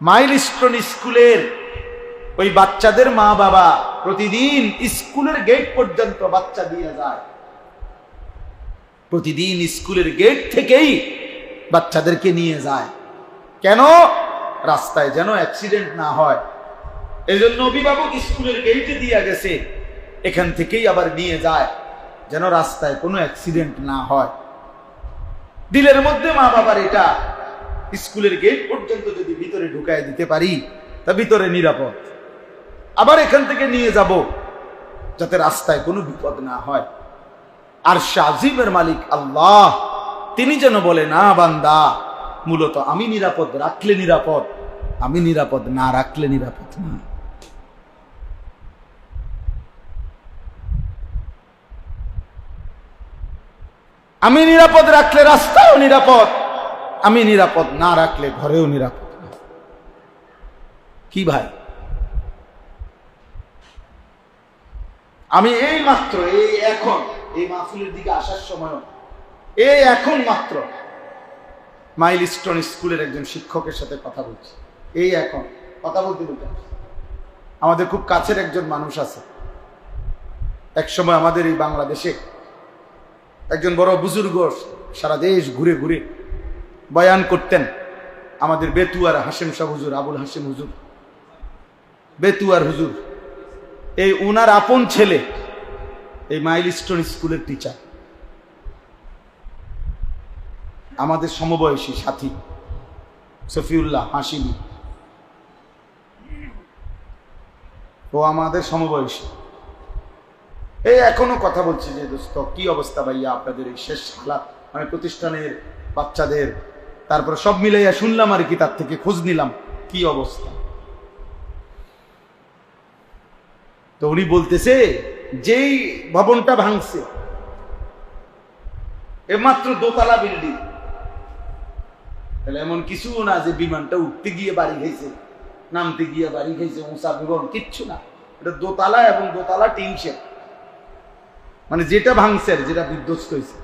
Milestone স্কুলের ওই বাচ্চাদের মা বাবা প্রতিদিন স্কুলের গেট পর্যন্ত বাচ্চা দিয়ে যায়, প্রতিদিন স্কুলের গেট থেকেই বাচ্চাদেরকে নিয়ে যায়। কেন? রাস্তায় যেন অ্যাক্সিডেন্ট না হয়, এজন্য অভিভাবক স্কুলের গেটে দিয়ে গেছে, এখান থেকেই আবার নিয়ে যায় যেন রাস্তায় কোনো অ্যাক্সিডেন্ট না হয়। দিলের মধ্যে মা বাবার এটা, স্কুলের গেট পর্যন্ত যদি ভিতরে ঢুকায় দিতে পারি তা ভিতরে নিরাপদ, আবার এখান থেকে নিয়ে যাব যাতে রাস্তায় কোনো বিপদ না হয়। আর আজিমের মালিক আল্লাহ, তিনি যেন বলে, না বান্দা, মূলত আমি নিরাপদ রাখলে নিরাপদ, আমি নিরাপদ না রাখলে নিরাপদ না। আমি নিরাপদ রাখলে রাস্তাও নিরাপদ, আমি নিরাপদ না রাখলে ঘরেও নিরাপদ না। কি ভাই, আমি এই মাত্র এখন এই মাহফিলের দিকে আসার সময় এখন মাত্র মাইলস্টোন স্কুলের একজন শিক্ষকের সাথে কথা বলছি। এখন কথা বলতে বলতে আমাদের খুব কাছের একজন মানুষ আছে, এক সময় আমাদের এই বাংলাদেশে একজন বড় বুজুর্গ, সারা দেশ ঘুরে ঘুরে বয়ান করতেন। আমাদের বেতুয়ার হাশেম শাহ হুজুর, আবুল হাশেম হুজুর, বেতুয়ার হুজুর, এই উনার আপন ছেলে এই মাইলস্টোন স্কুলের টিচার, আমাদের সমবয়সী সাথী সফিউল্লাহ হাশিমি, ও আমাদের সমবয়সী। এখনো কথা বলছি যে দোস্ত কি অবস্থা ভাইয়া আপনাদের এই শেষ হালাত, মানে প্রতিষ্ঠানের বাচ্চাদের, তারপর সব মিলাইয়া শুনলাম আর কি, তার থেকে খোঁজ নিলাম কি অবস্থা। তো উনি বলতেছে যেই ভবনটা ভাঙছে মাত্র দোতলা বিল্ডিং, তাহলে এমন কিছু না যে বিমানটা উঠতে গিয়ে বাড়ি খাইছে, নামতে গিয়ে বাড়ি খাইছে, উঁচা বিবন কিচ্ছু না, এটা দোতলা এবং দোতলা টিন শেড, মানে যেটা ভাঙছে যেটা বিধ্বস্ত হয়েছে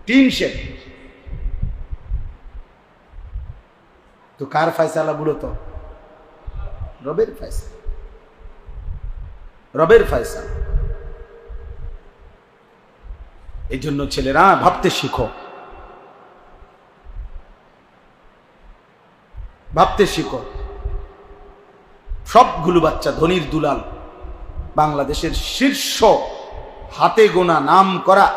টিন শেড। তো কার ফয়সালা? মূলত রবের ফয়সালা, রবের ফয়সালা। এই জন্য ছেলেরা ভাবতে শিখো, ভাবতে শিখো। সবগুলো বাচ্চা ধনির দুলাল, বাংলাদেশের শীর্ষ হাতে গোনা নাম করা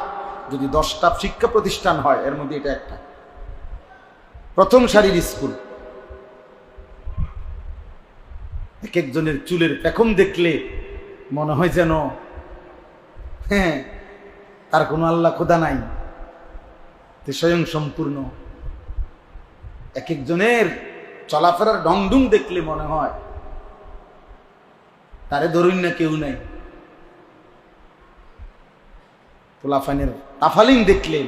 যদি 10টা শিক্ষা প্রতিষ্ঠান হয় এর মধ্যে এটা একটা, প্রথম সারির স্কুল। এক একজনের চুলের পেখম দেখলে মনে হয় যেন তার কোনো আল্লাহ খোদা নাই, স্বয়ং সম্পূর্ণ। এক একজনের চলাফেরার ডংডুং দেখলে মনে হয় তারে ধরুন না কেউ নাই। পোলাফানের তাফালিং দেখলেন,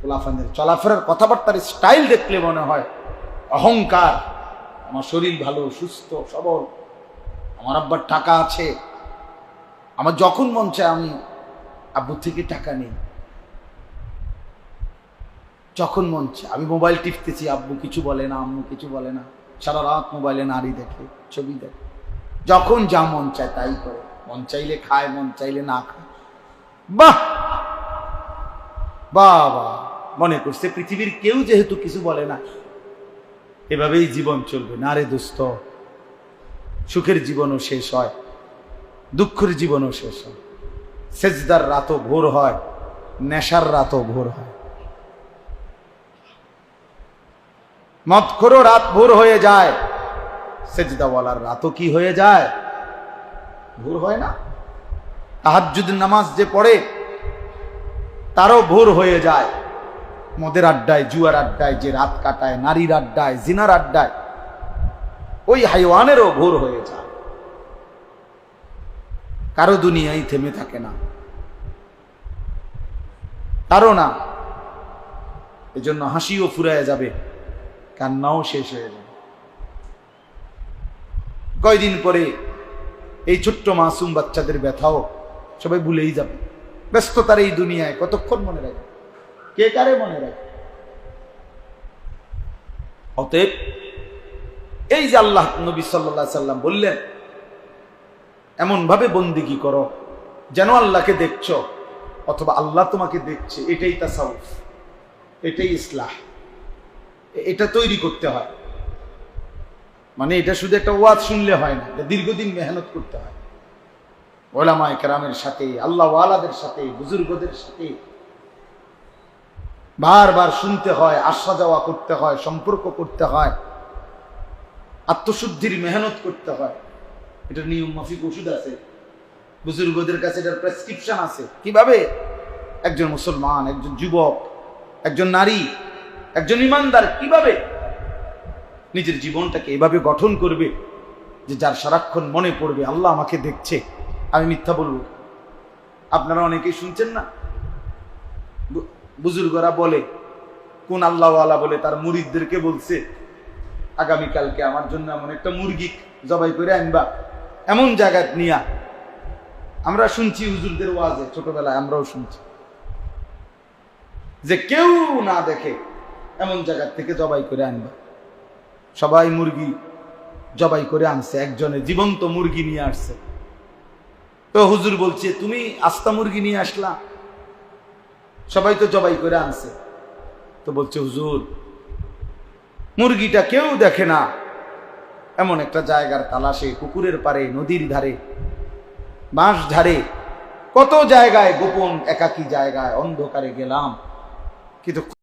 পোলাফানের চলাফেরার কথাবার্তার স্টাইল দেখলে মনে হয় অহংকার, আমার শরীর ভালো, সুস্থ সবল, আমার আব্বার টাকা আছে, আমার যখন মন চায় আমি আব্বু থেকে টাকা নেই, যখন মন চায় আমি মোবাইল টিপতেছি, আব্বু কিছু বলে না, আম্মু কিছু বলে না, সারা রাত মোবাইলে নারী দেখে, ছবি দেখে, যখন যা মন চায় তাই করে, মন চাইলে খায়, মন চাইলে না খায়। বাহ বাবা, মনে করছে পৃথিবীর কেউ যেহেতু কিছু বলে না এভাবেই জীবন চলবে। না রে দোস্ত, সুখের জীবনও শেষ হয়, দুঃখের জীবনও শেষ হয়, সেজদার রাতও ভোর হয়, নেশার রাতও ভোর হয়, মদখোরও রাত ভোর হয়ে যায়, সেজদাওয়ালার রাতও কি হয়ে যায়? ভোর হয় না? তাহাজ্জুদ নামাজ যে পড়ে তারও ভোর হয়ে যায়। মদের আড্ডায়, জুয়ার আড্ডায় যে রাত কাটায়, নারীর আড্ডায়, জিনার আড্ডায়, ওই হাইওয়ানেরও ভোর হয়ে যায়। কারো দুনিয়ায় থেমে থাকে না, কারো না। এজন্য হাসিও ফুরায় যাবে, কান্নাও শেষ হয়ে যাবে। কয়দিন পরে এই ছোট্ট মাসুম বাচ্চাদের ব্যথাও সবাই ভুলেই যাবে। ব্যস্ততার এই দুনিয়ায় কতক্ষণ মনে রাখবে, কে কারে মনে রাখবে? অতএব এই যে আল্লাহ নবী সাল্লাল্লাহু আলাইহি সাল্লাম বললেন এমন ভাবে বন্দেগী করো যেন আল্লাহকে দেখছো অথবা আল্লাহ তোমাকে দেখছে, এটাই তাসাউফ, এটাই ইসলাহ। এটা তৈরি করতে হয়, মানে এটা শুধু একটা ওয়াজ শুনলে হয় না, এটা দীর্ঘদিন মেহনত করতে হয়। ওলামায়ে কেরামের সাথে, আল্লাহ ওয়ালাদের সাথে, বুজুর্গদের সাথে বারবার শুনতে হয়, আসা যাওয়া করতে হয়, সম্পর্ক করতে হয়, আত্মশুদ্ধির মেহনত করতে হয়। এটা নিয়ম মাফিক ওষুধ আছে, বুজুর্গদের কাছে এটার প্রেসক্রিপশন আছে। কিভাবে একজন মুসলমান, একজন যুবক, একজন নারী, একজন ইমানদার কিভাবে নিজের জীবনটাকে এভাবে গঠন করবে যে যার সারাক্ষণ মনে পড়বে আল্লাহ আমাকে দেখছে, আমি মিথ্যা বলবো। আপনারা অনেকেই শুনছেন না, বুজুর্গরা বলে, কোন আল্লাহওয়ালা বলে তার মুরিদদেরকে বলছে আগামীকালকে আমার জন্য এমন একটা মুরগি জবাই করে আনবা, এমন জায়গায় নিয়া। আমরা শুনছি হুজুরদের ওয়াজে, ছোটবেলায় আমরাও শুনছি যে কেউ না দেখে এমন জায়গা থেকে জবাই করে আনবা। সবাই মুরগি জবাই করে আনছে, একজনে জীবন্ত মুরগি নিয়ে আসছে। তো হুজুর বলছে তুমি আস্তা মুরগি নিয়ে আসলা, সবাই তো জবাই করে আনছে। তো বলছে হুজুর মুরগিটা কেউ দেখে না, এমন একটা জায়গার তালাশে, পুকুরের পাড়ে, নদীর ধারে, বাঁশ ধারে, কত জায়গায় গোপন একাকী জায়গায় অন্ধকারে গেলাম, কিন্তু